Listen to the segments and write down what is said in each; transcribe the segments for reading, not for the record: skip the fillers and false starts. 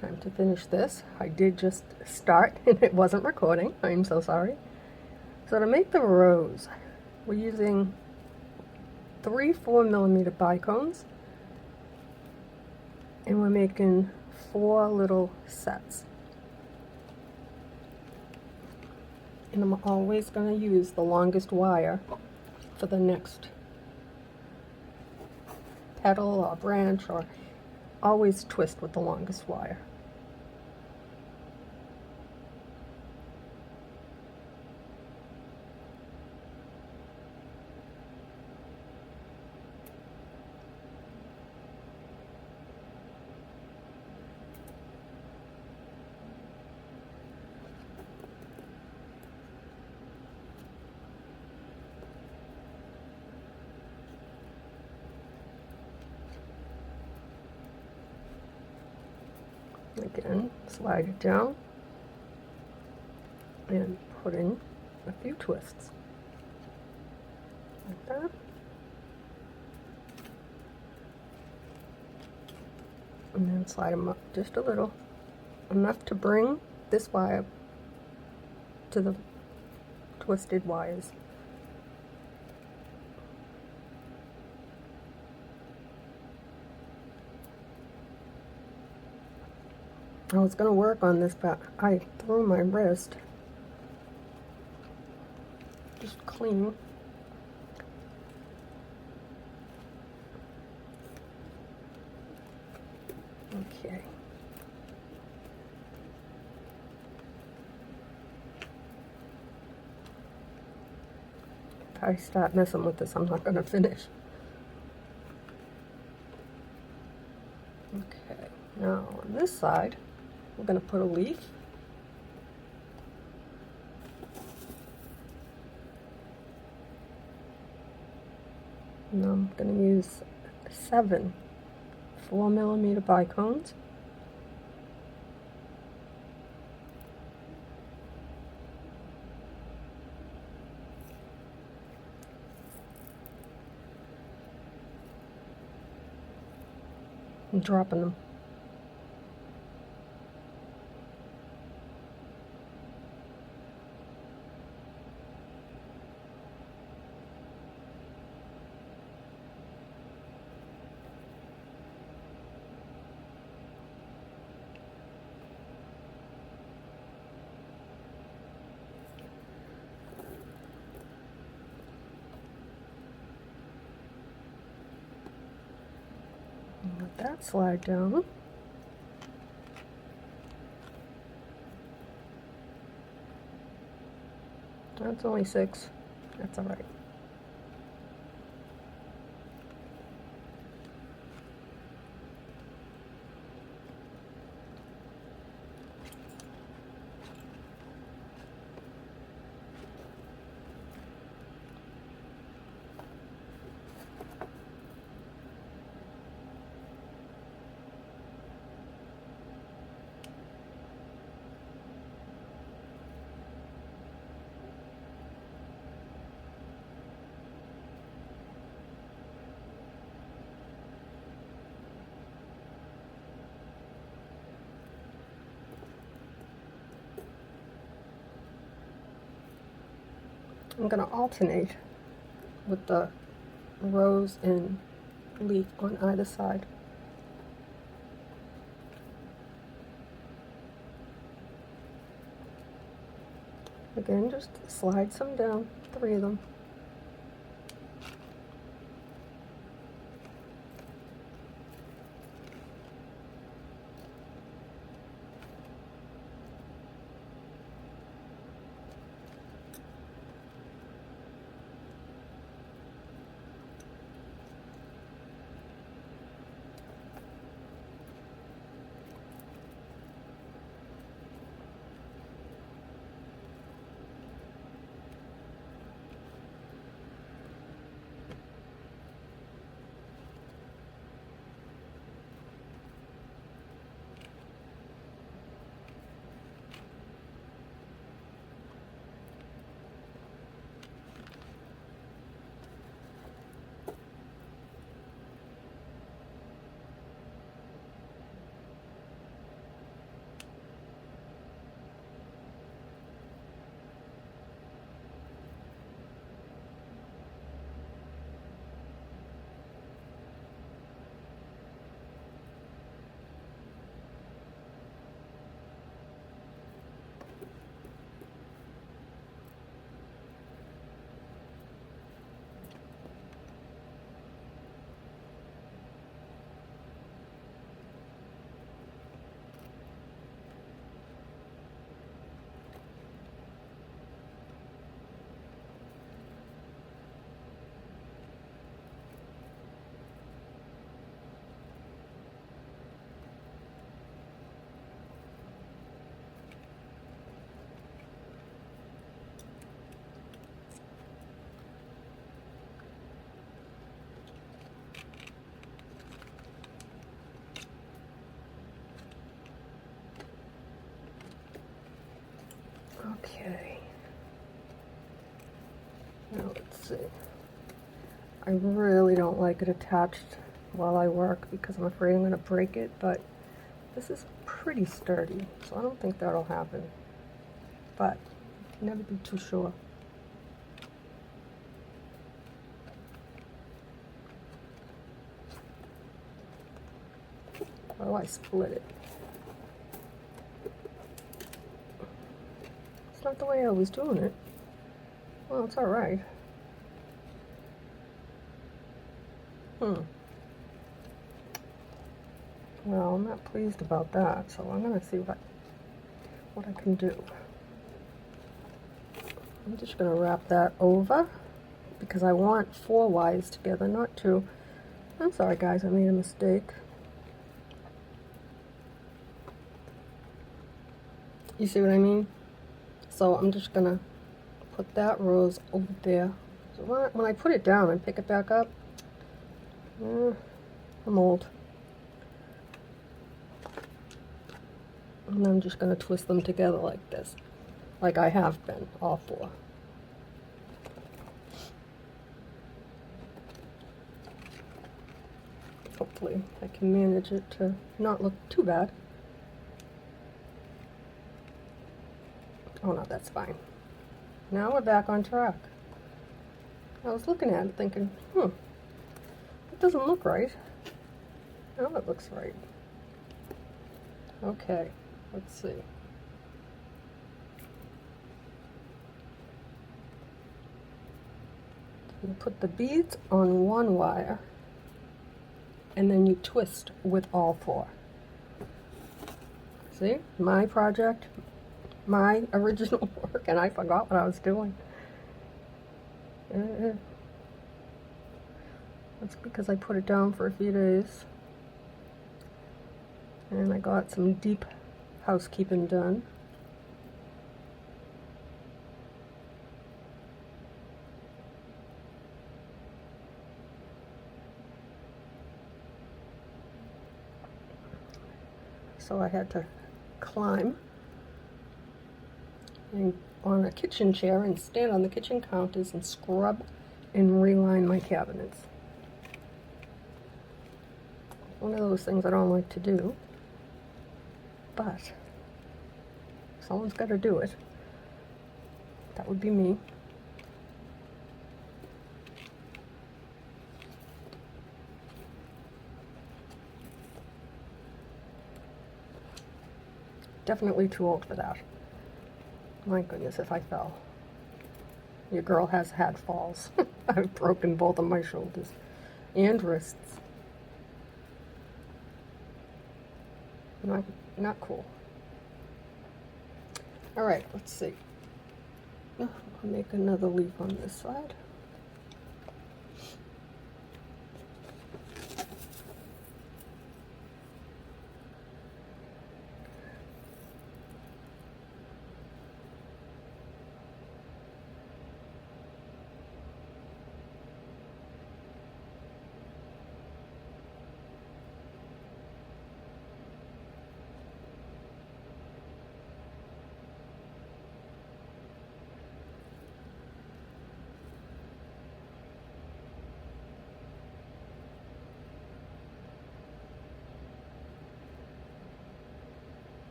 Time to finish this. I did just start and it wasn't recording. I'm so sorry. So to make the rose, we're using 3 4mm bicones, and we're making 4 little sets. And I'm always going to use the longest wire for the next petal or branch, or always twist with the longest wire. Again, slide it down and put in a few twists like that. And then slide them up just a little, enough to bring this wire to the twisted wires. I was going to work on this, but I threw my wrist. Just clean. Okay. If I start messing with this, I'm not going to finish. Okay, now on this side, we're going to put a leaf. And I'm going to use 7 4mm bicones. And dropping them. Let that slide down. That's only 6. That's all right. I'm going to alternate with the rose and leaf on either side. Again, just slide some down, 3 of them. Okay. Now let's see. I really don't like it attached while I work because I'm afraid I'm going to break it, but this is pretty sturdy, so I don't think that'll happen. But never be too sure. Oh, I split it. It's not the way I was doing it. Well, it's alright. Well, I'm not pleased about that, so I'm going to see what I can do. I'm just going to wrap that over because I want 4 wires together, not 2. I'm sorry guys, I made a mistake. You see what I mean? So I'm just going to put that rose over there. So when I put it down and pick it back up, I'm old. And I'm just going to twist them together like this, like I have been, all 4. Hopefully I can manage it to not look too bad. Oh no, that's fine. Now we're back on track. I was looking at it thinking, it doesn't look right. Now it looks right. Okay, let's see. You put the beads on 1 wire and then you twist with all 4. See, my project, my original work, and I forgot what I was doing. That's because I put it down for a few days and I got some deep housekeeping done. So I had to climb on a kitchen chair and stand on the kitchen counters and scrub and reline my cabinets. One of those things I don't like to do, but someone's got to do it. That would be me. Definitely too old for that. My goodness, if I fell. Your girl has had falls. I've broken both of my shoulders and wrists. Not cool. Alright, let's see. I'll make another leaf on this side.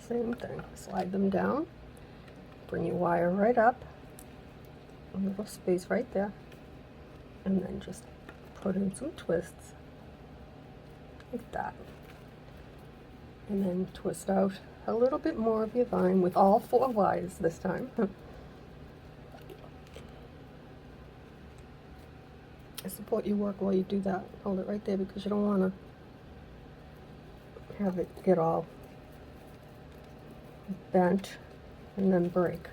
Same thing. Slide them down. Bring your wire right up. A little space right there. And then just put in some twists. Like that. And then twist out a little bit more of your vine with all 4 wires this time. I support your work while you do that. Hold it right there because you don't want to have it get all bent and then break.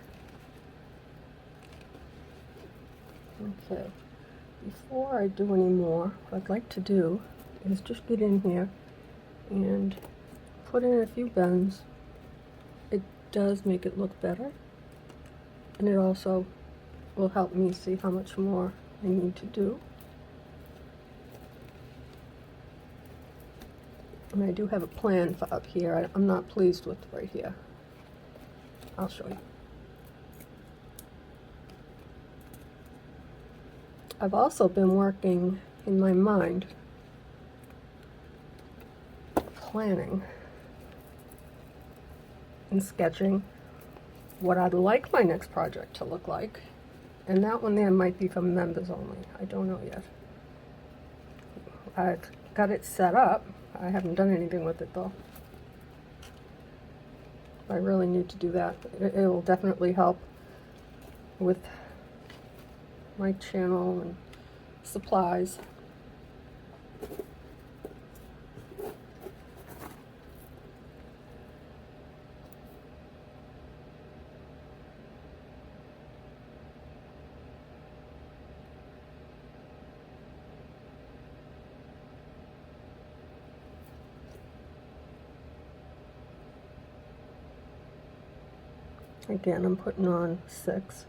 Okay, before I do any more, what I'd like to do is just get in here and put in a few bends does make it look better, and it also will help me see how much more I need to do. And I do have a plan for up here. I'm not pleased with right here. I'll show you. I've also been working in my mind, planning and sketching what I'd like my next project to look like. And that one there might be for members only. I don't know yet. I've got it set up. I haven't done anything with it though. I really need to do that. It will definitely help with my channel and supplies. Again, I'm putting on 6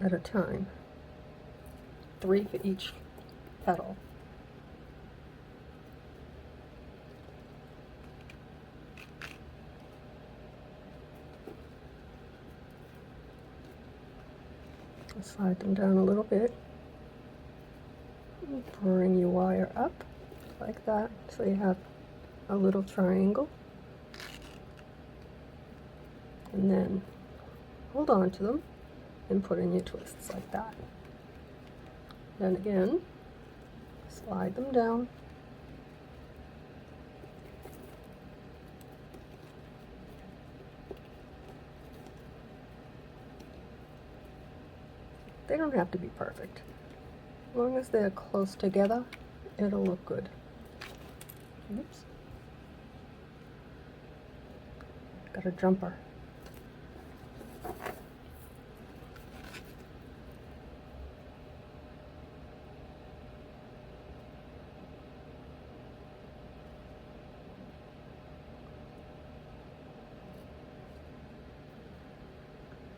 at a time, 3 for each petal. Slide them down a little bit. Bring your wire up like that so you have a little triangle. And then hold on to them and put in your twists like that. Then again, slide them down. They don't have to be perfect. As long as they're close together, it'll look good. Oops. Got a jumper.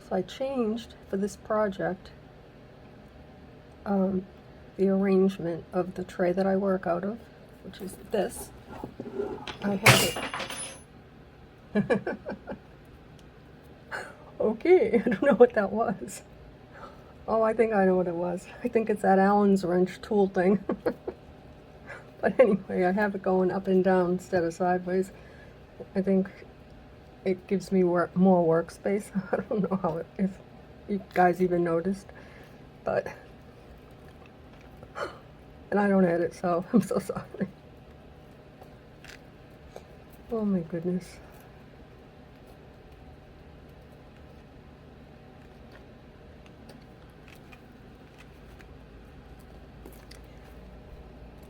So I changed for this project the arrangement of the tray that I work out of, which is this. I have it. Okay, I don't know what that was. Oh, I think I know what it was. I think it's that Allen's wrench tool thing. But anyway, I have it going up and down instead of sideways. I think it gives me more workspace. I don't know how if you guys even noticed, but and I don't edit, so I'm so sorry. Oh my goodness.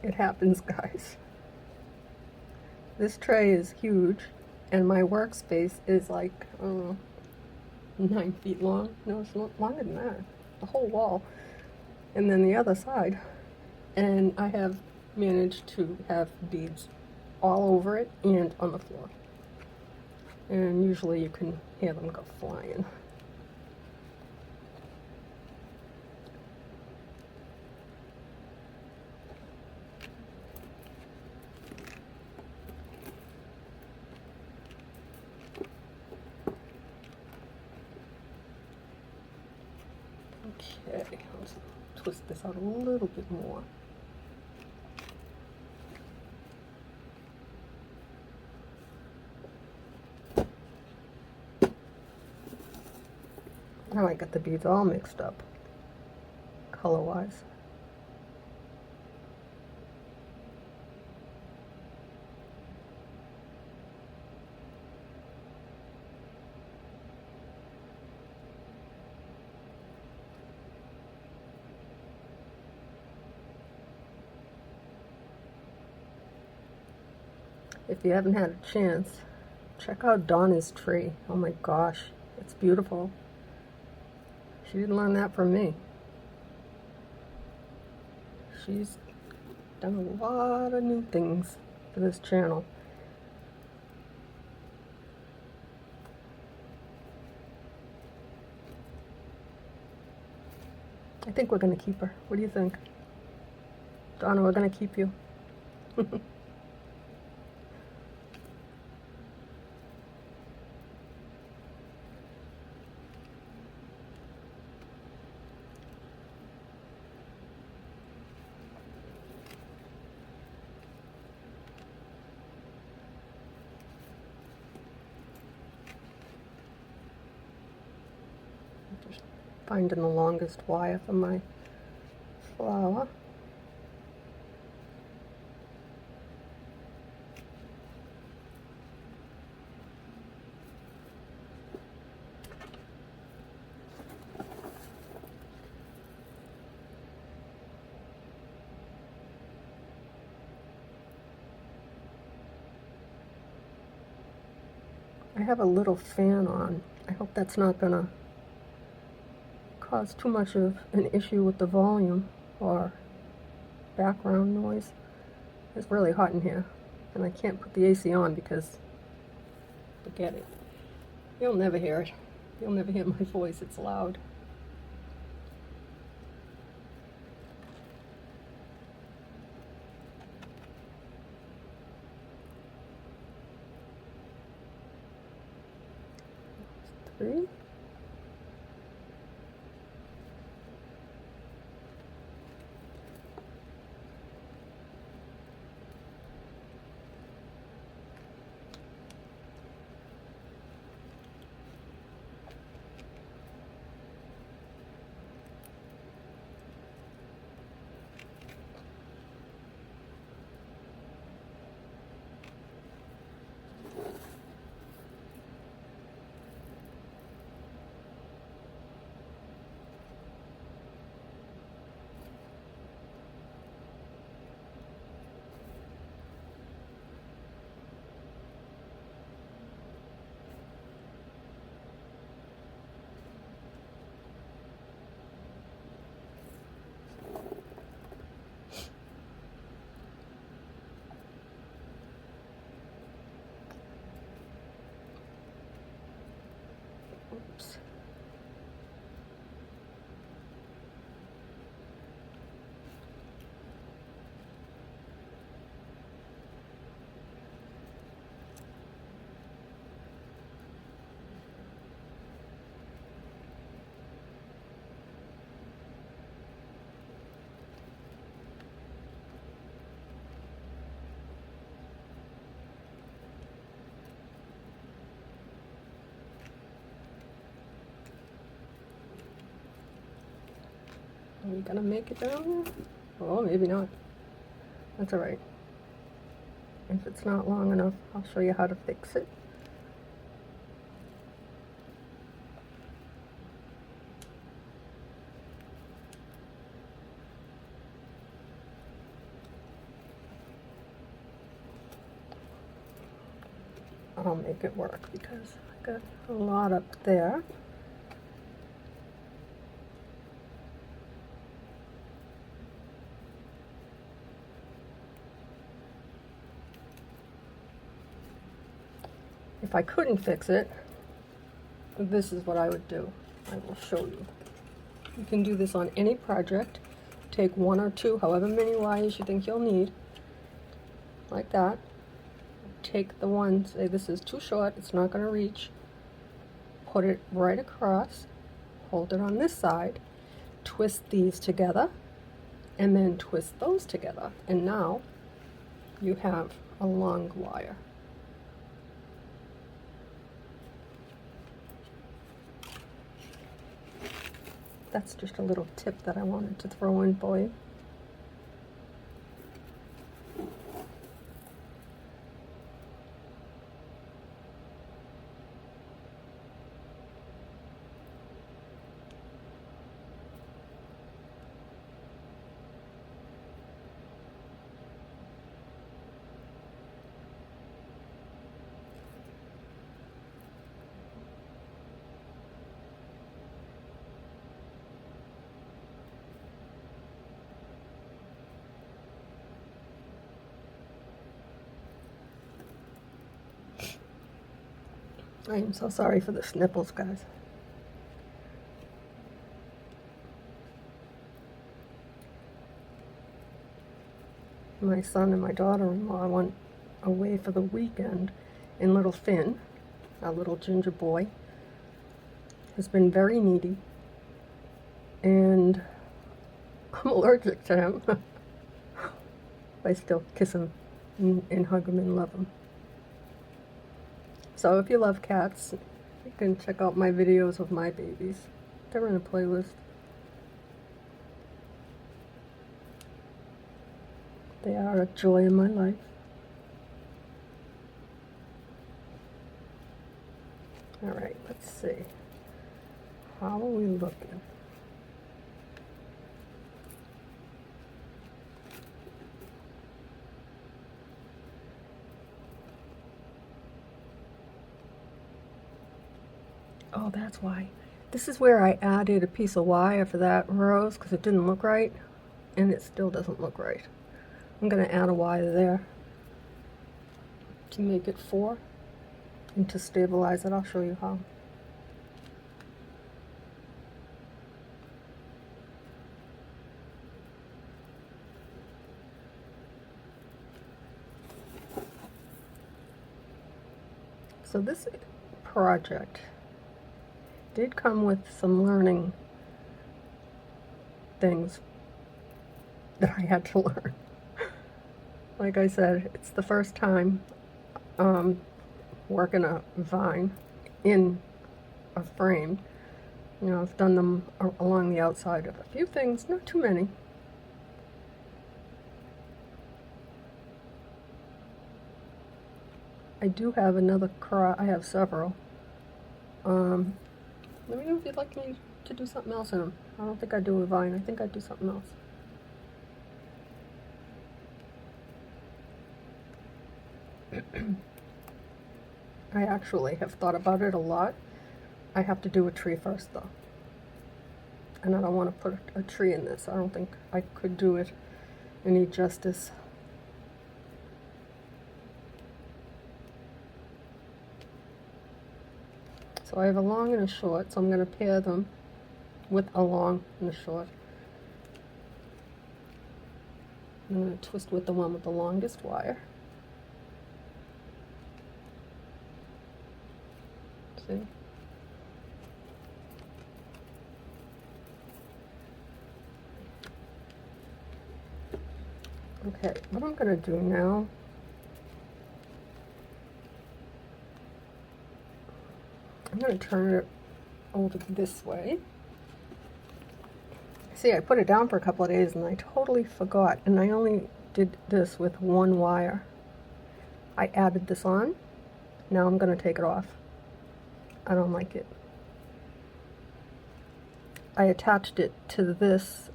It happens, guys. This tray is huge, and my workspace is like 9 feet long. No, it's longer than that. The whole wall. And then the other side. And I have managed to have beads all over it and on the floor. And usually you can hear them go flying. Okay, let's twist this out a little bit more. Now I got the beads all mixed up, color-wise. If you haven't had a chance, check out Donna's tree. Oh my gosh, it's beautiful. She didn't learn that from me. She's done a lot of new things for this channel. I think we're going to keep her. What do you think? Donna, we're going to keep you. Just finding the longest wire for my flower. I have a little fan on. I hope that's not gonna cause too much of an issue with the volume or background noise. It's really hot in here, and I can't put the AC on because, forget it. You'll never hear it. You'll never hear my voice, it's loud. Three. Oops. Are we gonna make it down there? Oh, maybe not. That's all right. If it's not long enough, I'll show you how to fix it. I'll make it work because I got a lot up there. If I couldn't fix it, this is what I would do. I will show you. You can do this on any project. Take one or two, however many wires you think you'll need, like that. Take the one, say this is too short, it's not going to reach. Put it right across, hold it on this side, twist these together, and then twist those together. And now you have a long wire. That's just a little tip that I wanted to throw in for you. I am so sorry for the snipples, guys. my son and my daughter-in-law went away for the weekend, and little Finn, our little ginger boy, has been very needy, and I'm allergic to him. I still kiss him and hug him and love him. So if you love cats, you can check out my videos of my babies. They're in a playlist. They are a joy in my life. Alright, let's see. How are we looking? Oh, that's why. This is where I added a piece of wire for that rose because it didn't look right, and it still doesn't look right. I'm going to add a wire there to make it 4, and to stabilize it, I'll show you how. So this project did come with some learning things that I had to learn. Like I said, it's the first time working a vine in a frame. You know, I've done them along the outside of a few things, not too many. I do have another I have several. Let me know if you'd like me to do something else in them. I don't think I do a vine. I think I do something else. I actually have thought about it a lot. I have to do a tree first though. And I don't want to put a tree in this. I don't think I could do it any justice. So I have a long and a short, so I'm going to pair them with a long and a short. I'm going to twist with the one with the longest wire. See? Okay, what I'm going to do now, I'm going to turn it over this way. See, I put it down for a couple of days and I totally forgot, and I only did this with one wire. I added this on. Now I'm going to take it off. I don't like it. I attached it to this.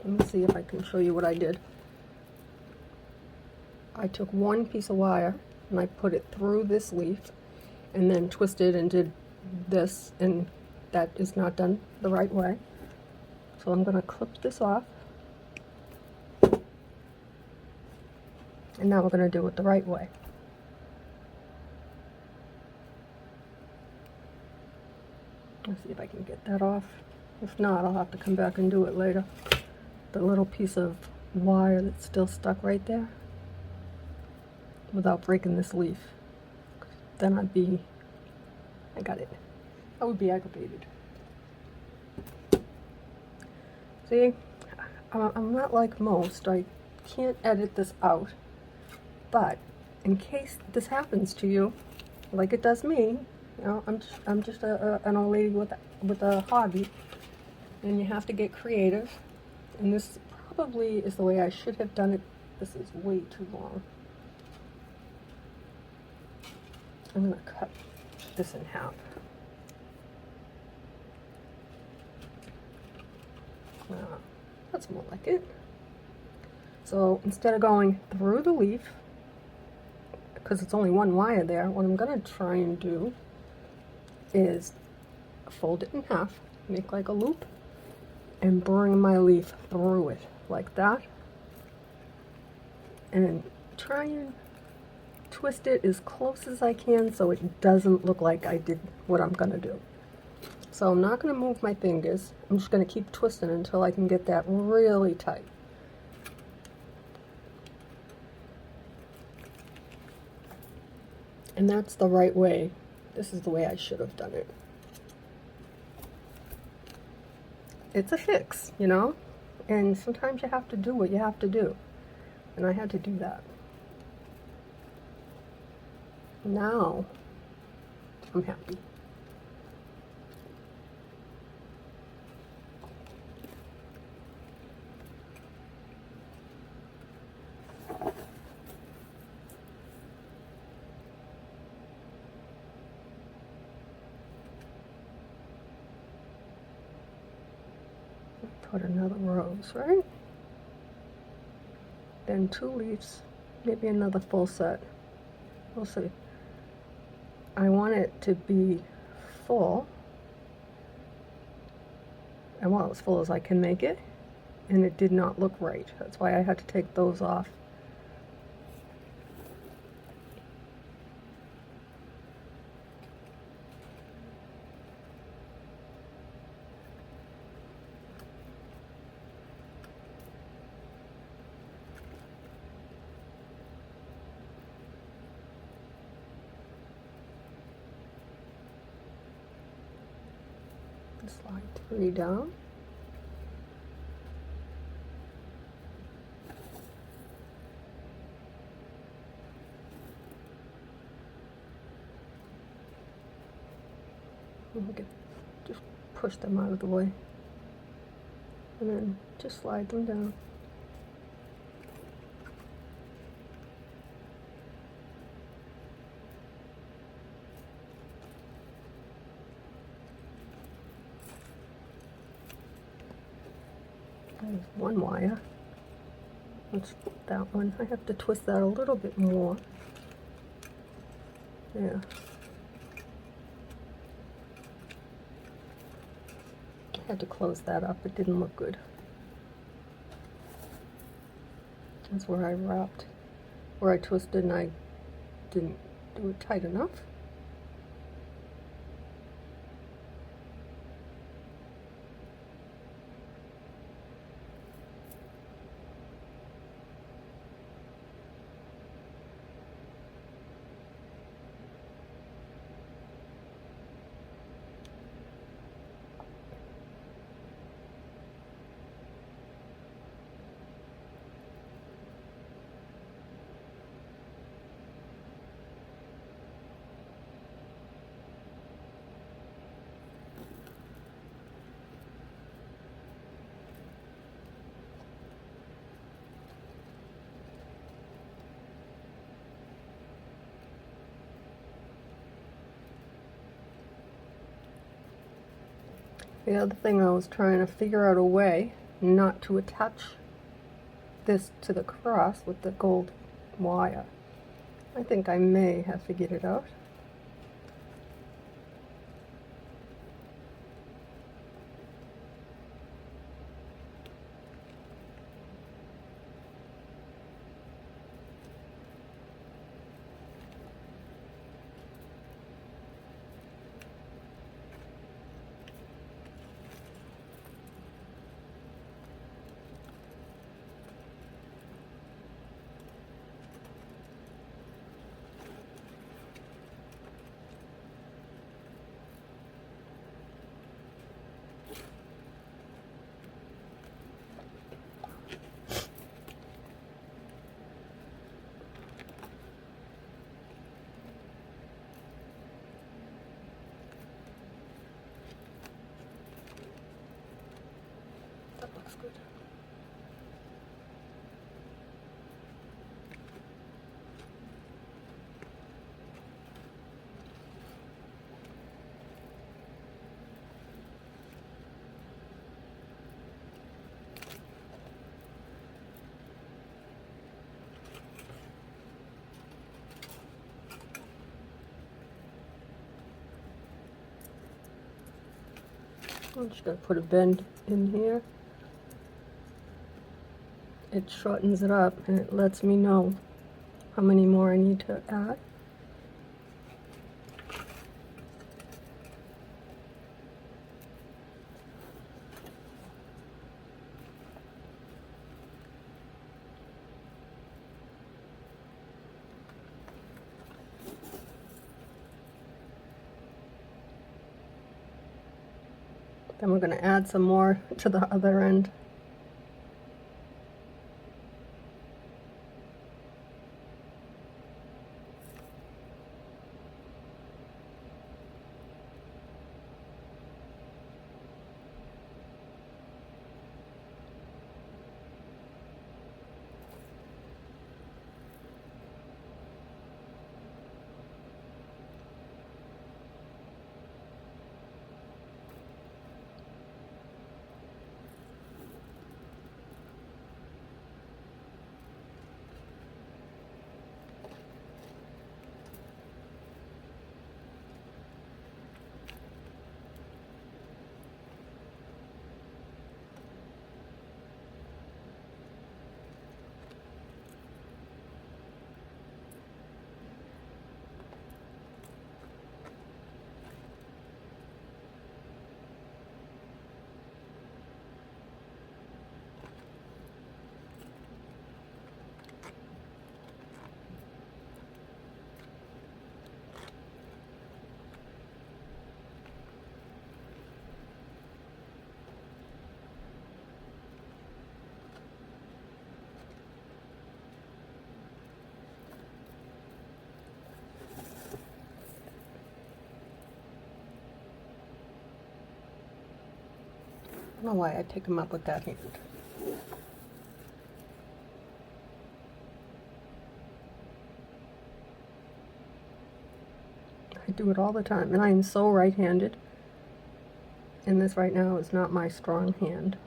Let me see if I can show you what I did. I took one piece of wire and I put it through this leaf and then twisted and did this, and that is not done the right way. So I'm going to clip this off, and now we're going to do it the right way. Let's see if I can get that off. If not, I'll have to come back and do it later. The little piece of wire that's still stuck right there, without breaking this leaf. Then I got it. I would be aggravated. See, I'm not like most. I can't edit this out. But in case this happens to you, like it does me, you know, I'm just an old lady with a hobby, and you have to get creative. And this probably is the way I should have done it. This is way too long. I'm going to cut this in half. That's more like it. So instead of going through the leaf, because it's only one wire there, what I'm going to try and do is fold it in half, make like a loop, and bring my leaf through it like that, and try and twist it as close as I can so it doesn't look like I did what I'm going to do. So I'm not going to move my fingers. I'm just going to keep twisting until I can get that really tight. And that's the right way. This is the way I should have done it. It's a fix, you know? And sometimes you have to do what you have to do. And I had to do that. Now, I'm happy. Put another rose, right? Then 2 leaves, maybe another full set. We'll see. I want it to be full. I want it as full as I can make it, and it did not look right. That's why I had to take those off. Slide 3 down. Okay, just push them out of the way. And then just slide them down. There's one wire. That's that one. I have to twist that a little bit more. Yeah. I had to close that up. It didn't look good. That's where I wrapped, where I twisted and I didn't do it tight enough. The other thing, I was trying to figure out a way not to attach this to the cross with the gold wire. I think I may have figured it out. That looks good. I'm just going to put a bend in here. It shortens it up and it lets me know how many more I need to add. Then we're going to add some more to the other end. I don't know why I pick them up with that hand. I do it all the time, and I am so right-handed, and this right now is not my strong hand.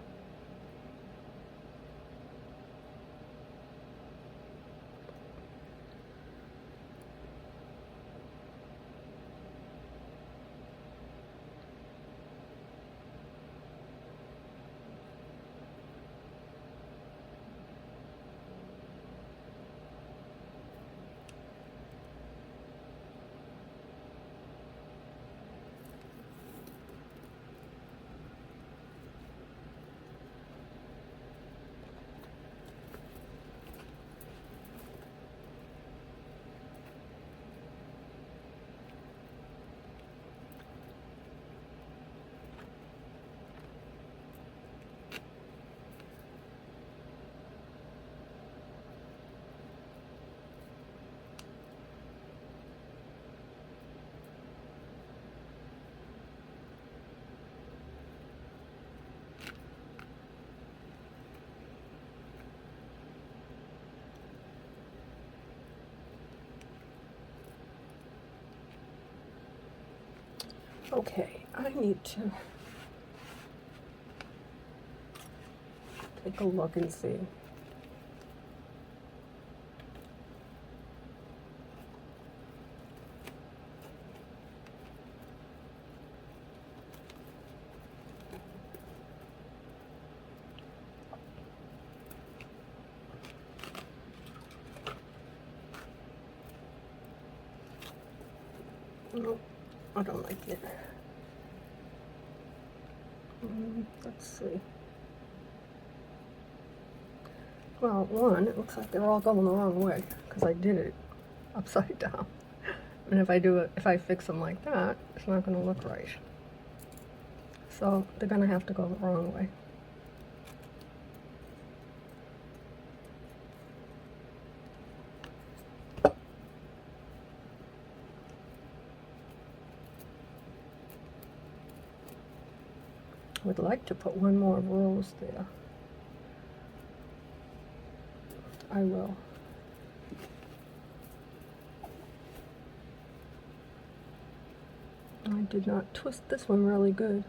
Okay, I need to take a look and see. No, I don't like it. Let's see. Well, one, it looks like they're all going the wrong way because I did it upside down. And if I do it, if I fix them like that, it's not going to look right. So they're going to have to go the wrong way. I would like to put one more rose there. I will. I did not twist this one really good.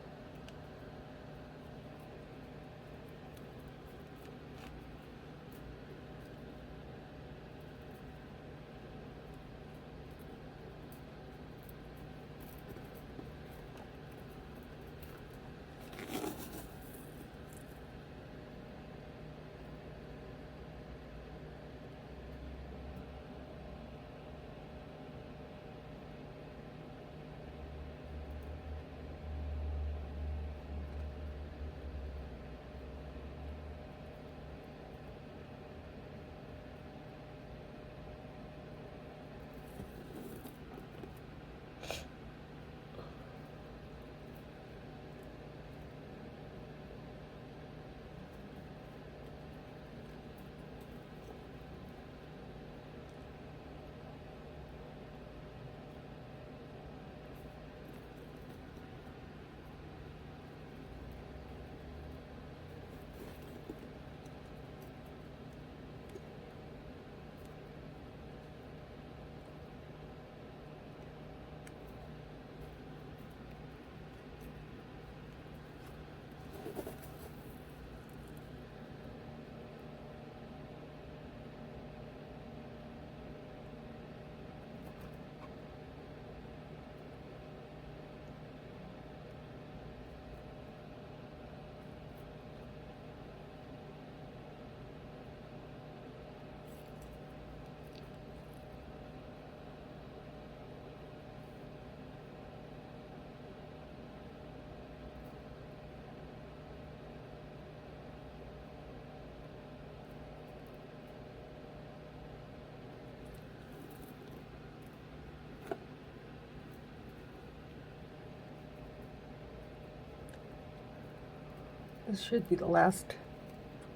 This should be the last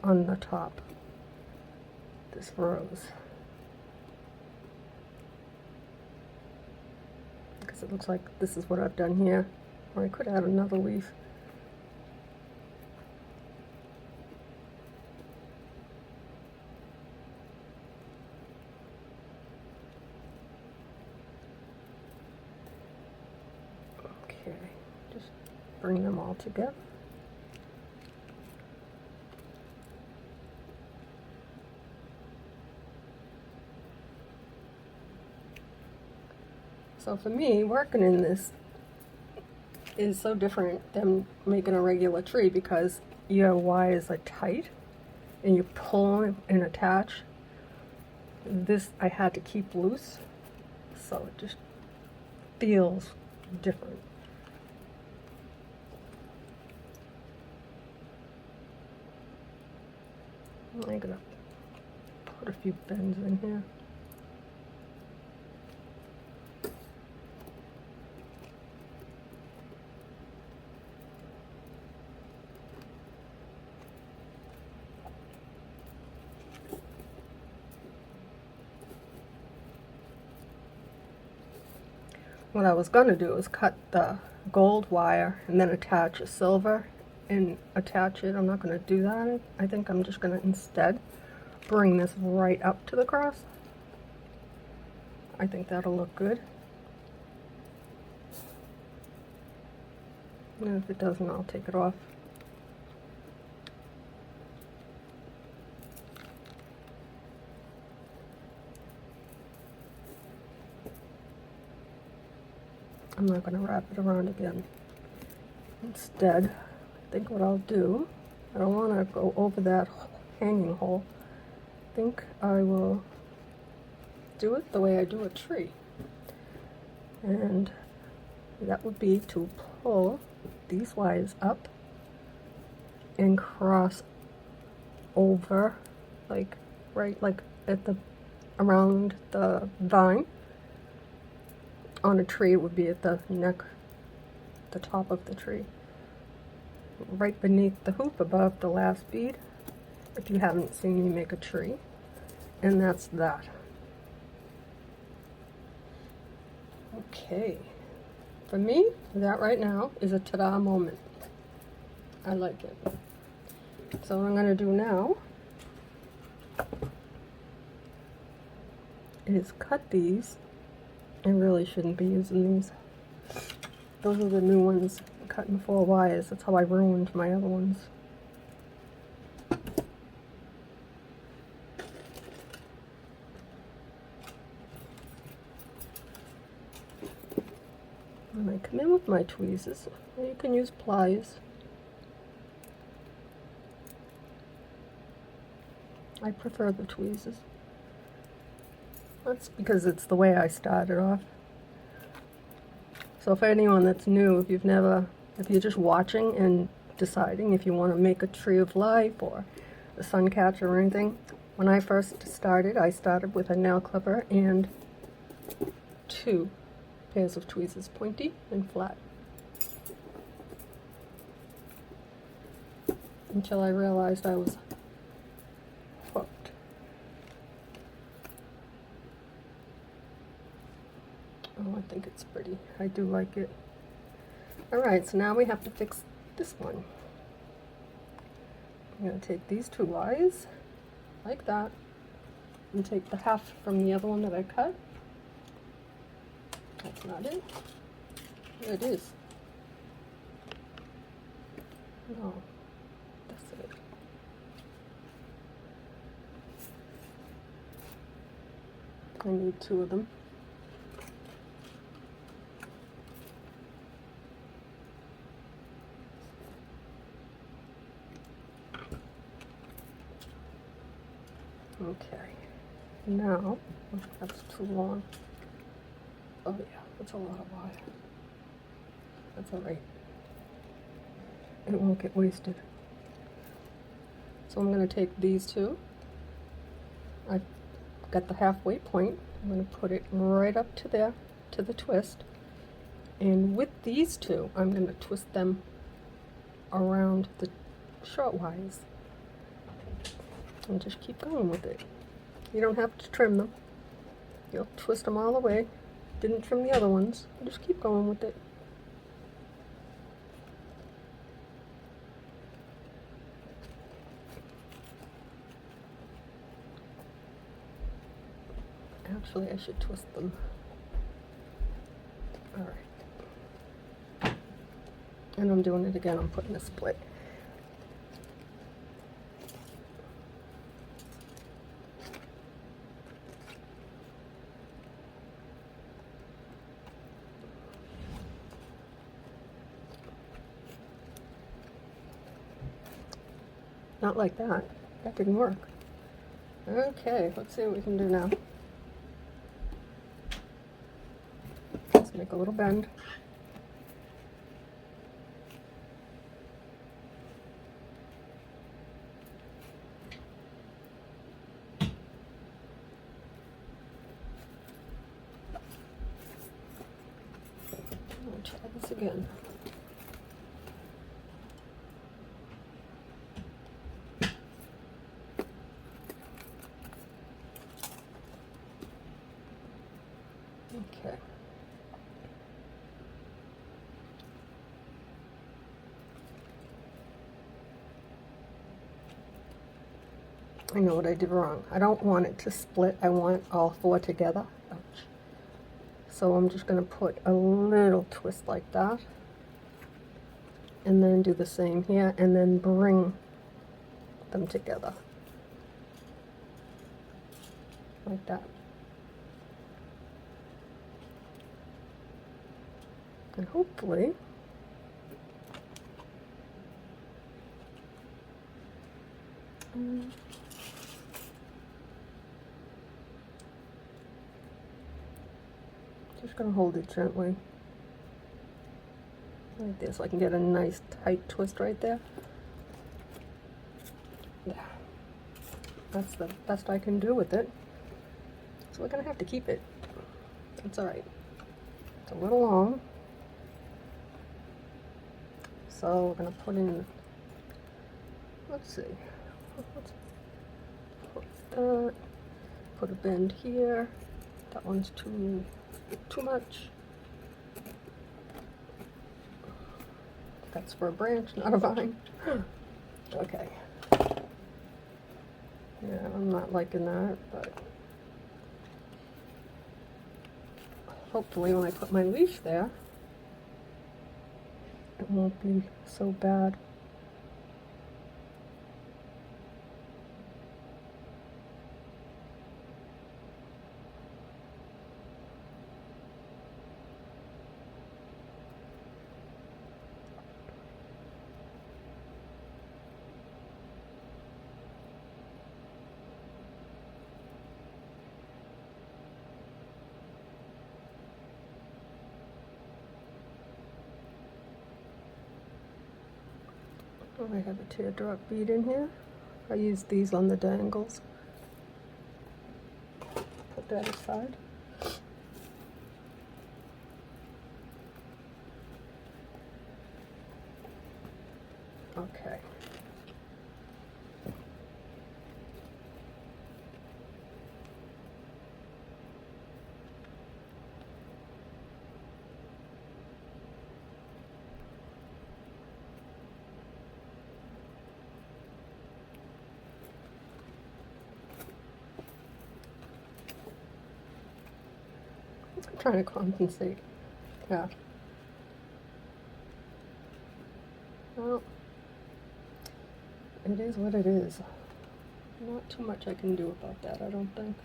on the top, this rose. Because it looks like this is what I've done here. Or I could add another leaf. Okay, just bring them all together. So for me, working in this is so different than making a regular tree because your wires are tight and you pull and attach. This I had to keep loose, so it just feels different. I'm gonna put a few bends in here. What I was going to do is cut the gold wire and then attach a silver and attach it. I'm not going to do that. I think I'm just going to instead bring this right up to the cross. I think that'll look good. And if it doesn't, I'll take it off. I'm not going to wrap it around again. Instead, I think what I'll do, I don't want to go over that hanging hole. I think I will do it the way I do a tree. And that would be to pull these wires up and cross over, like right like at the around the vine. On a tree, it would be at the neck, the top of the tree, right beneath the hoop above the last bead, if you haven't seen me make a tree. And that's that. Okay, for me, that right now is a ta-da moment. I like it. So what I'm going to do now is cut these. I really shouldn't be using these. Those are the new ones, cut in 4 wires. That's how I ruined my other ones. And I come in with my tweezers. You can use pliers. I prefer the tweezers. That's because it's the way I started off. So for anyone that's new, if you're just watching and deciding if you want to make a tree of life or a sun catcher or anything, when I first started, I started with a nail clipper and 2 pairs of tweezers, pointy and flat, until I realized I was hooked. Oh, I think it's pretty. I do like it. Alright, so now we have to fix this one. I'm going to take these 2 wires, like that, and take the half from the other one that I cut. That's not it. There it is. No, that's it. I need 2 of them. Okay, now, that's too long. Oh yeah, that's a lot of wire. That's alright. It won't get wasted. So I'm going to take these 2. I've got the halfway point. I'm going to put it right up to there, to the twist. And with these 2, I'm going to twist them around the short wires. And just keep going with it. You don't have to trim them. You'll twist them all the way. Didn't trim the other ones. Just keep going with it. Actually, I should twist them. Alright. And I'm doing it again. I'm putting a split. Not like that. That didn't work. Okay, let's see what we can do now. Let's make a little bend. I'll try this again. Okay. I know what I did wrong. I don't want it to split. I want all four together. Ouch. So I'm just going to put a little twist like that. And then do the same here and then bring them together. Like that. And hopefully just going to hold it gently like this so I can get a nice tight twist right there. Yeah, that's the best I can do with it. So we're going to have to keep it. It's alright. It's a little long. So we're going to put in, let's see, let's put that, put a bend here. That one's too much. That's for a branch, not a vine. Okay. Yeah, I'm not liking that, but hopefully when I put my leaf there, it won't be so bad. Oh, I have a teardrop bead in here. I use these on the dangles. Put that aside. Okay. I'm trying to compensate. Yeah. Well, it is what it is. Not too much I can do about that, I don't think.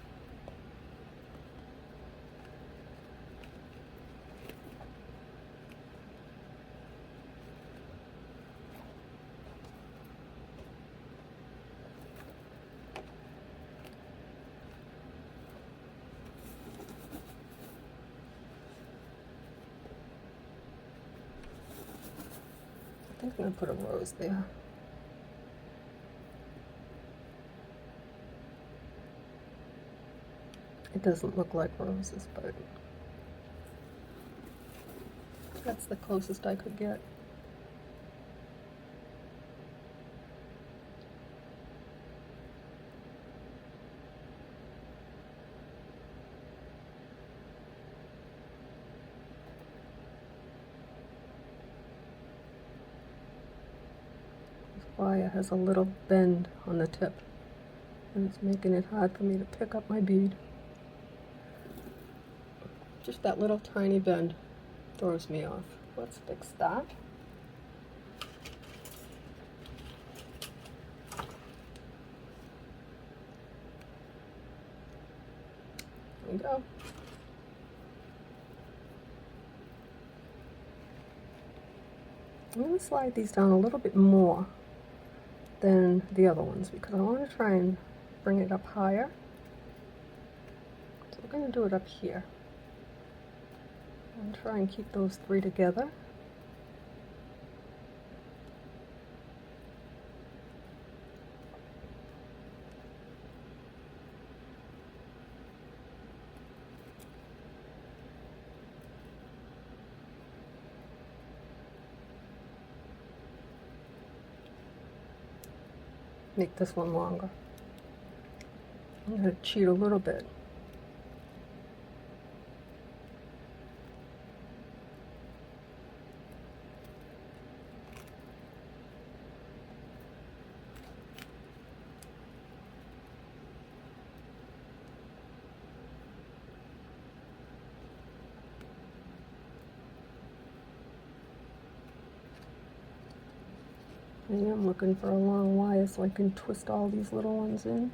I think I'm going to put a rose there. It doesn't look like roses, but that's the closest I could get. wire has a little bend on the tip, and it's making it hard for me to pick up my bead. Just that little tiny bend throws me off. Let's fix that. There we go. I'm going to slide these down a little bit more than the other ones because I want to try and bring it up higher. So we're going to do it up here. And try and keep those three together. Make this one longer. I'm going to cheat a little bit. I am looking for a long wire so I can twist all these little ones in.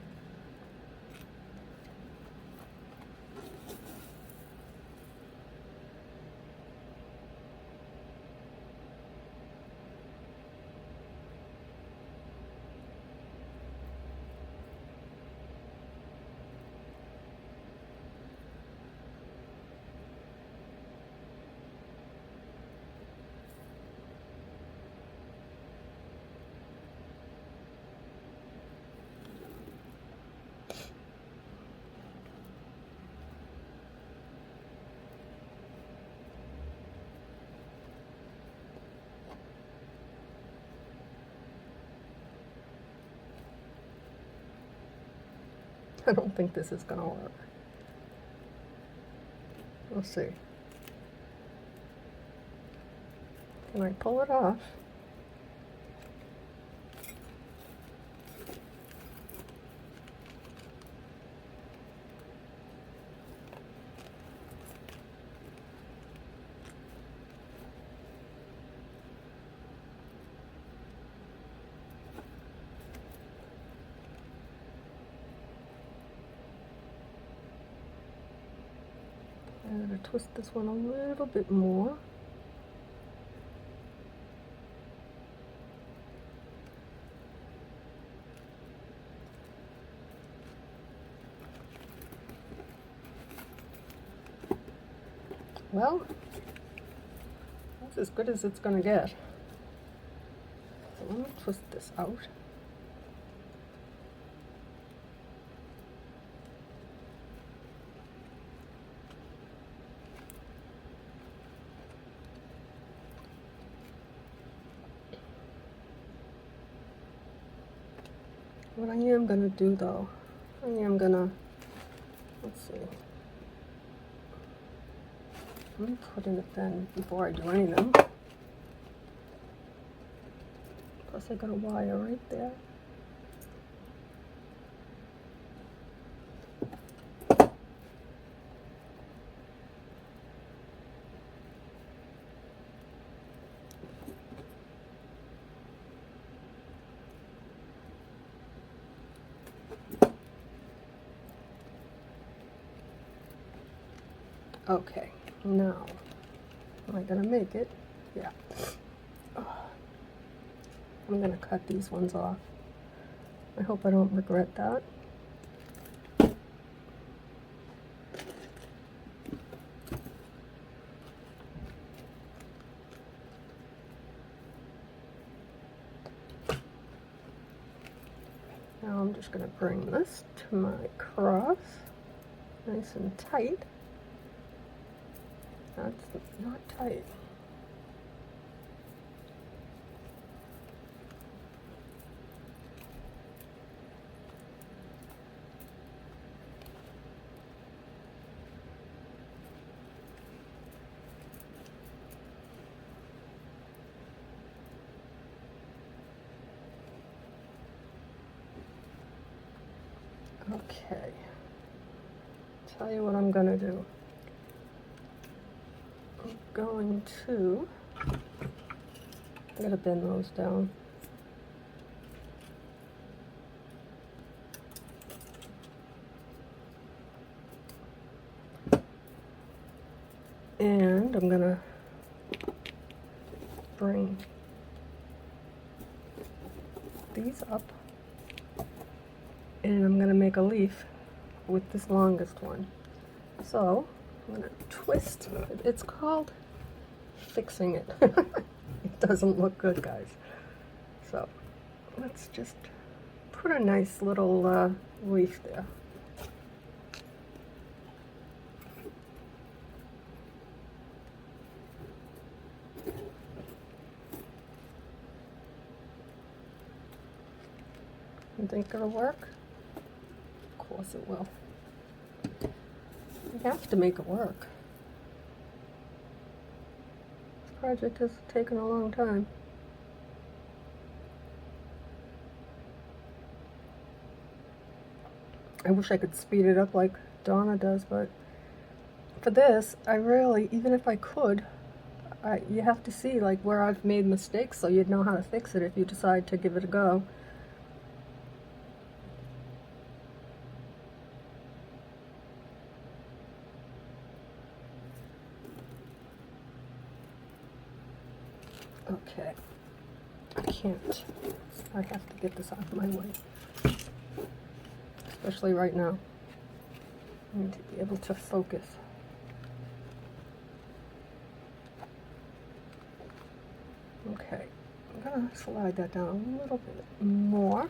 I don't think this is going to work. We'll see. Can I pull it off? I'm going to twist this one a little bit more. Well, that's as good as it's going to get. So let me twist this out. What I am going to do though, I am going to, let's see, let me put in a pen before I do anything. Plus I got a wire right there. Okay, now, am I going to make it? Yeah. I'm going to cut these ones off. I hope I don't regret that. Now I'm just going to bring this to my cross, nice and tight. That's not tight. Okay, tell you what I'm gonna do. I'm going to, I gotta bend those down. And I'm gonna bring these up, and I'm gonna make a leaf with this longest one. So I'm gonna twist. It's called fixing it. It doesn't look good, guys. So let's just put a nice little leaf there. You think it'll work? Of course it will. You have to make it work. This project has taken a long time. I wish I could speed it up like Donna does, but for this, I really, even if I could, you have to see like where I've made mistakes so you'd know how to fix it if you decide to give it a go. Okay, I can't. I have to get this out of my way. Especially right now. I need to be able to focus. Okay, I'm gonna slide that down a little bit more.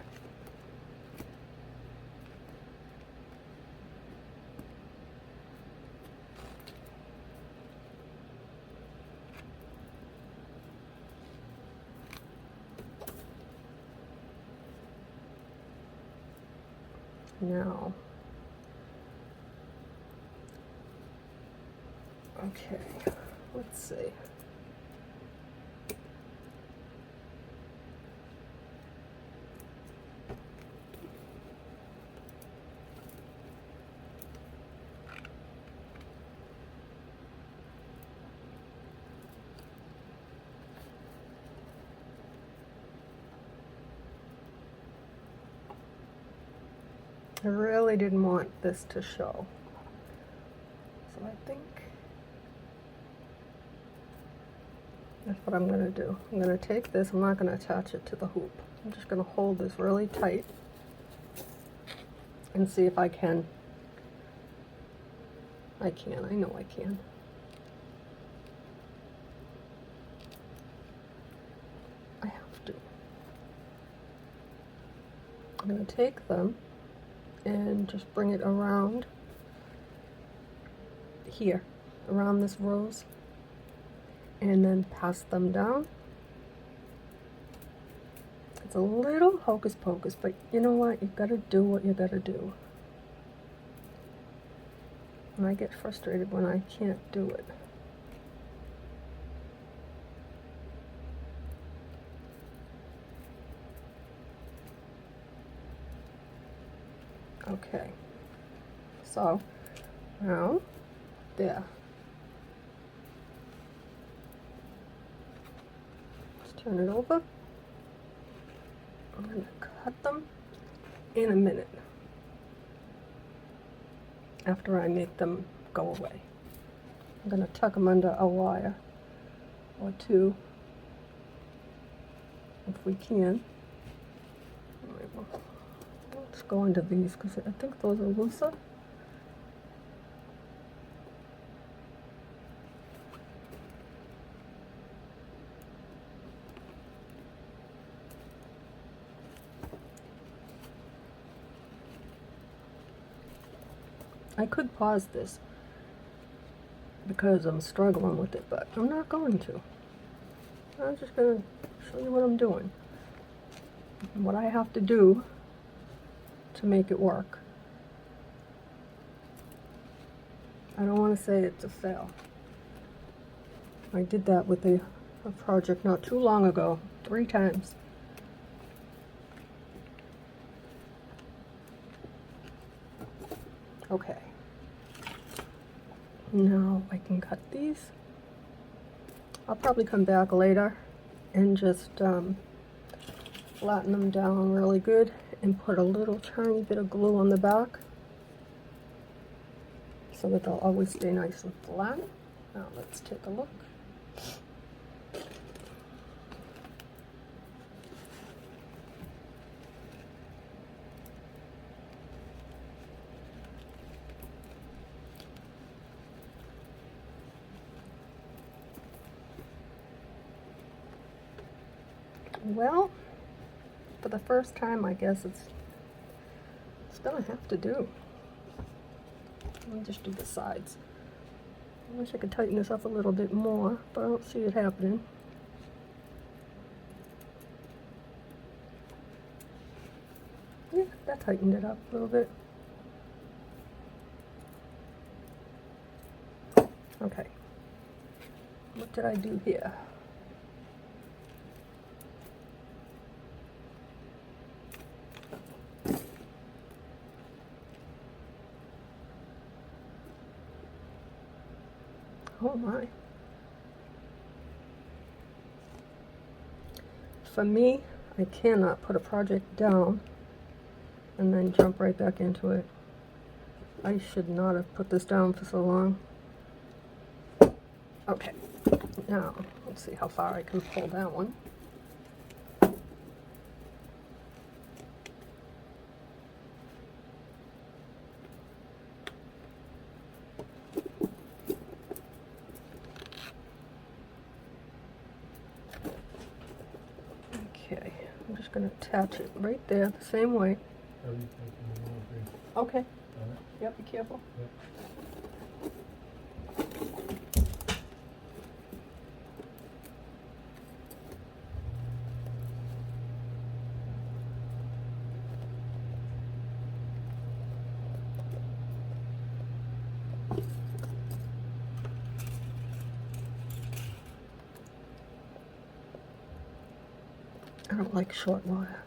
Now, okay, let's see. I really didn't want this to show. So I think that's what I'm going to do. I'm going to take this, I'm not going to attach it to the hoop. I'm just going to hold this really tight and see if I can. I know I can. I have to. I'm going to take them and just bring it around here, around this rose, and then pass them down. It's a little hocus pocus, but you know what? You've got to do what you got to do. And I get frustrated when I can't do it. Okay, so now there. Let's turn it over. I'm going to cut them in a minute after I make them go away. I'm going to tuck them under a wire or two if we can. Let's go into these because I think those are looser. I could pause this because I'm struggling with it, but I'm not going to. I'm just going to show you what I'm doing, what I have to do to make it work. I don't want to say it's a fail. I did that with a project not too long ago, 3 times. Okay. Now I can cut these. I'll probably come back later and just flatten them down really good and put a little tiny bit of glue on the back so that they'll always stay nice and flat. Now let's take a look. Well, for the first time, I guess it's gonna have to do. Let me just do the sides. I wish I could tighten this up a little bit more, but I don't see it happening. Yeah, that tightened it up a little bit. Okay. What did I do here? Oh my. For me, I cannot put a project down and then jump right back into it. I should not have put this down for so long. Okay, now let's see how far I can pull that one. Okay, I'm just going to attach it right there the same way. Okay. Yep, be careful. Yep. I don't like short wire.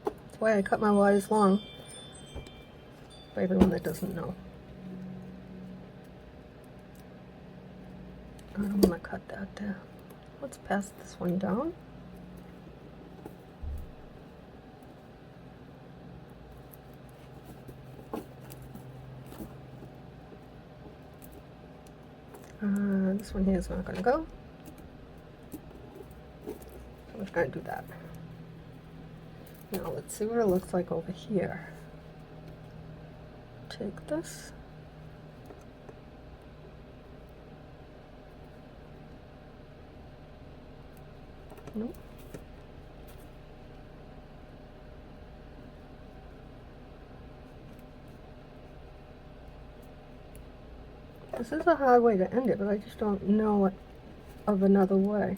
That's why I cut my wires long. For everyone that doesn't know. I don't want to cut that down. Let's pass this one down. This one here is not going to go. I'm just going to do that. Now let's see what it looks like over here. Take this. Nope. This is a hard way to end it, but I just don't know of another way.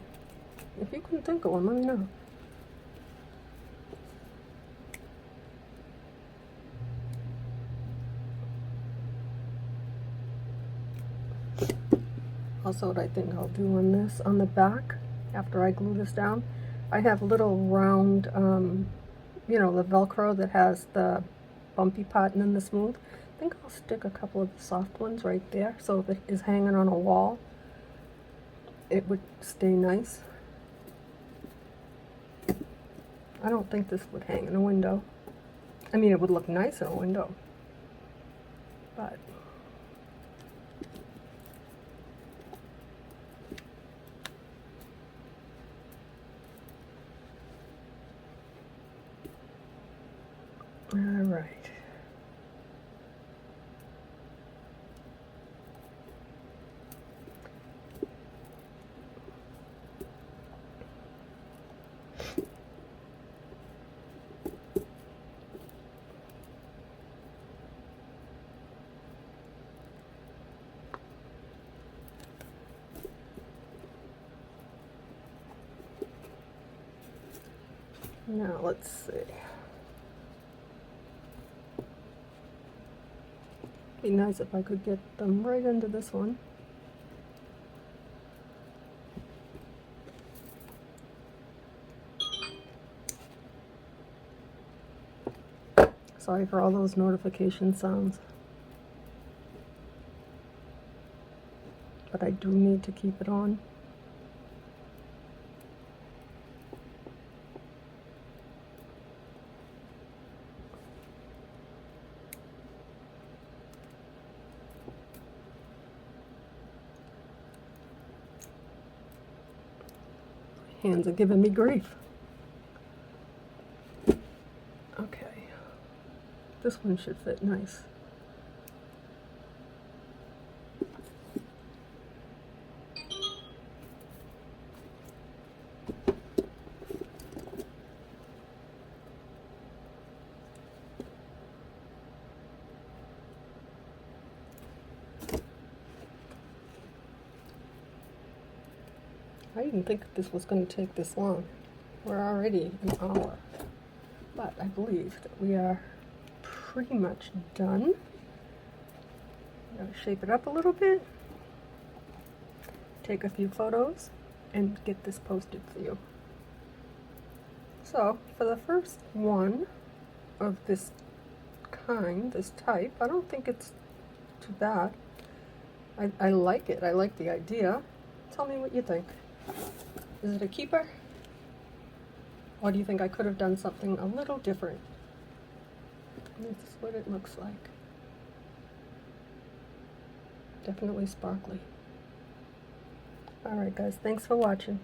If you can think of one, let me know. Also, what I think I'll do on this, on the back, after I glue this down, I have little round, you know, the Velcro that has the bumpy part and then the smooth. I think I'll stick a couple of the soft ones right there, so if it is hanging on a wall, it would stay nice. I don't think this would hang in a window. I mean, it would look nice in a window, but all right. Now let's see. Be nice if I could get them right into this one. Sorry for all those notification sounds. but I do need to keep it on. Hands are giving me grief. Okay, this one should fit nice. I didn't think this was going to take this long. We're already an hour, but I believe that we are pretty much done. I'm going to shape it up a little bit, take a few photos, and get this posted for you. So for the first one of this kind, this type, I don't think it's too bad. I like it. I like the idea. Tell me what you think. Is it a keeper? Or do you think I could have done something a little different? This is what it looks like. Definitely sparkly. Alright guys, thanks for watching.